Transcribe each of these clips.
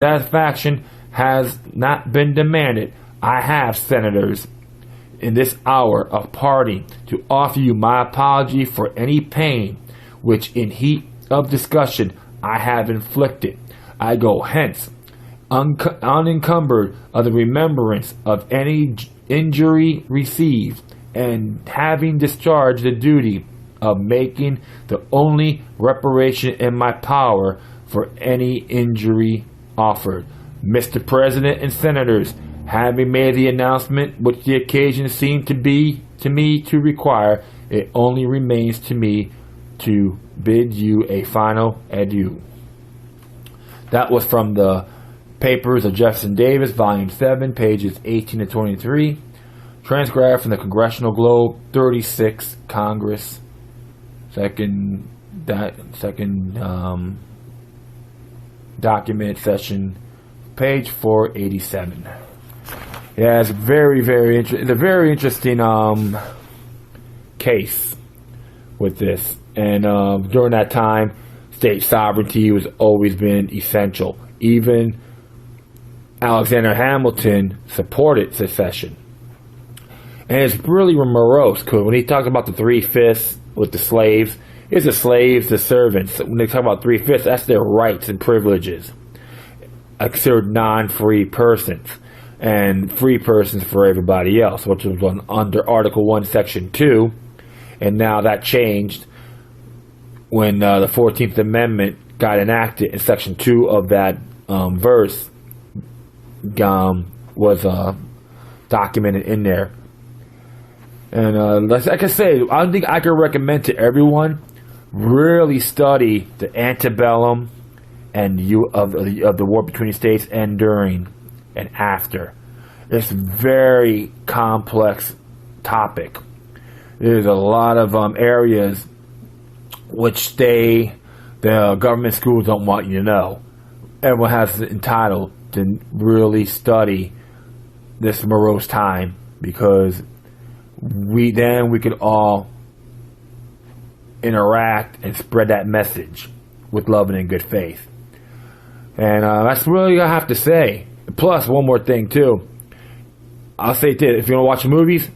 satisfaction has not been demanded, I have, senators, in this hour of parting, to offer you my apology for any pain which in heat of discussion I have inflicted. I go hence unencumbered of the remembrance of any injury received, and having discharged the duty of making the only reparation in my power for any injury offered. Mr. President and Senators, having made the announcement which the occasion seemed to be to me to require, it only remains to me to bid you a final adieu. That was from the Papers of Jefferson Davis, Volume 7, pages 18 to 23. Transcribed from the Congressional Globe, 36, Congress, second document, session, page 487. Yeah, it's very, very interesting. It's a very interesting case with this. And during that time, state sovereignty was always been essential. Even Alexander Hamilton supported secession. And it's really morose, because when he talks about the 3/5 with the slaves, it's the slaves, the servants. When they talk about 3/5, that's their rights and privileges, considered non-free persons, and free persons for everybody else, which was under Article 1, Section 2, and now that changed when the 14th Amendment got enacted, and Section 2 of that verse was documented in there. And like I say, I think I can recommend to everyone, really study the antebellum and of the war between the states, and during and after. It's a very complex topic. There's a lot of areas which the government schools don't want you to know. Everyone has entitled to really study this morose time, because we could all interact and spread that message with love and in good faith. And that's really all I have to say. Plus, one more thing too. I'll say this: if you want to watch movies,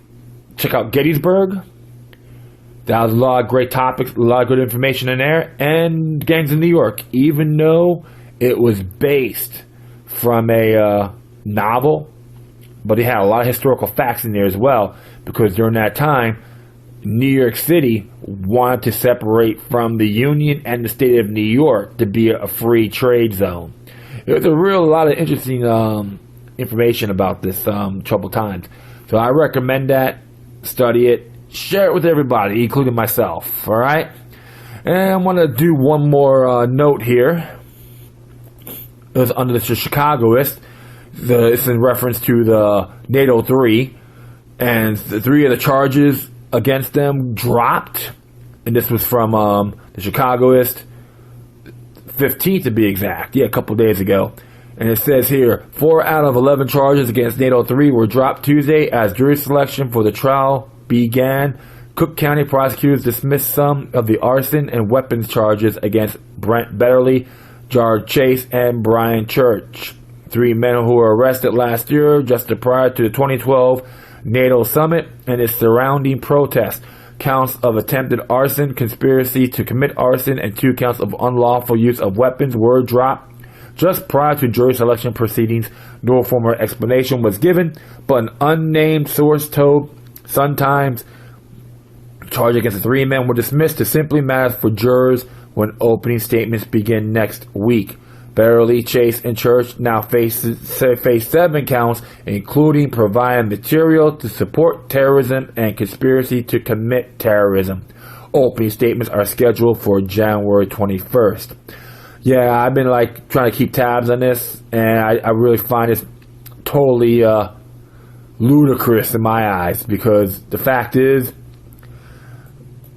check out Gettysburg. That was a lot of great topics, a lot of good information in there. And Gangs of New York, even though it was based from a novel, but it had a lot of historical facts in there as well, because during that time, New York City wanted to separate from the Union and the state of New York to be a free trade zone. There's a lot of interesting information about this troubled times. So I recommend that. Study it. Share it with everybody, including myself. All right? And I want to do one more note here. It was under the Chicagoist. It's in reference to the NATO 3. And the 3 of the charges against them dropped. And this was from the Chicagoist, 15th to be exact. Yeah, a couple days ago. And it says here, 4 out of 11 charges against NATO 3 were dropped Tuesday as jury selection for the trial began. Cook County prosecutors dismissed some of the arson and weapons charges against Brent Betterly, George Chase, and Brian Church. 3 men who were arrested last year, just prior to the 2012 NATO summit and its surrounding protest. Counts of attempted arson, conspiracy to commit arson, and 2 counts of unlawful use of weapons were dropped just prior to jury selection proceedings. No formal explanation was given, but an unnamed source told Sun-Times charges against the 3 men were dismissed to simply matters for jurors when opening statements begin next week. Betterly, Chase, and Church now face 7 counts, including providing material to support terrorism and conspiracy to commit terrorism. Opening statements are scheduled for January 21st. Yeah, I've been trying to keep tabs on this, and I really find this totally ludicrous in my eyes, because the fact is,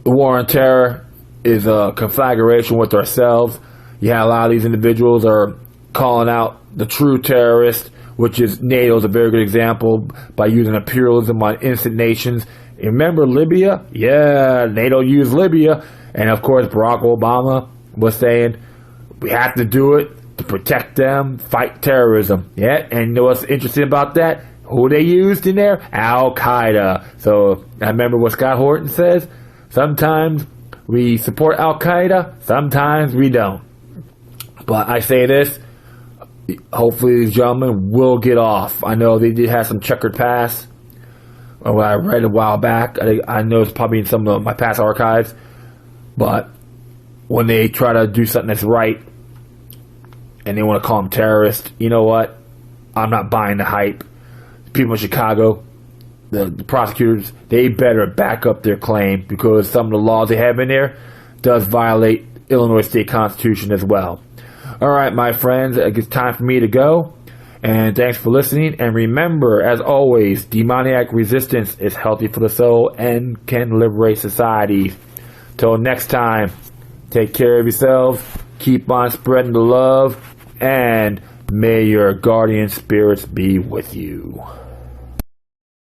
the war on terror is a conflagration with ourselves. Yeah, a lot of these individuals are calling out the true terrorist, which is NATO is a very good example, by using imperialism on innocent nations. Remember Libya? Yeah, NATO used Libya. And of course, Barack Obama was saying, we have to do it to protect them, fight terrorism. Yeah, and you know what's interesting about that? Who they used in there? Al-Qaeda. So I remember what Scott Horton says. Sometimes we support Al-Qaeda, sometimes we don't. But I say this, hopefully these gentlemen will get off. I know they did have some checkered past. What I read a while back, I know it's probably in some of my past archives. But when they try to do something that's right, and they want to call them terrorists, you know what? I'm not buying the hype. People in Chicago, the prosecutors, they better back up their claim, because some of the laws they have in there does violate Illinois state constitution as well. All right, my friends, it's time for me to go. And thanks for listening. And remember, as always, demoniac resistance is healthy for the soul and can liberate society. Till next time, take care of yourselves, keep on spreading the love, and may your guardian spirits be with you.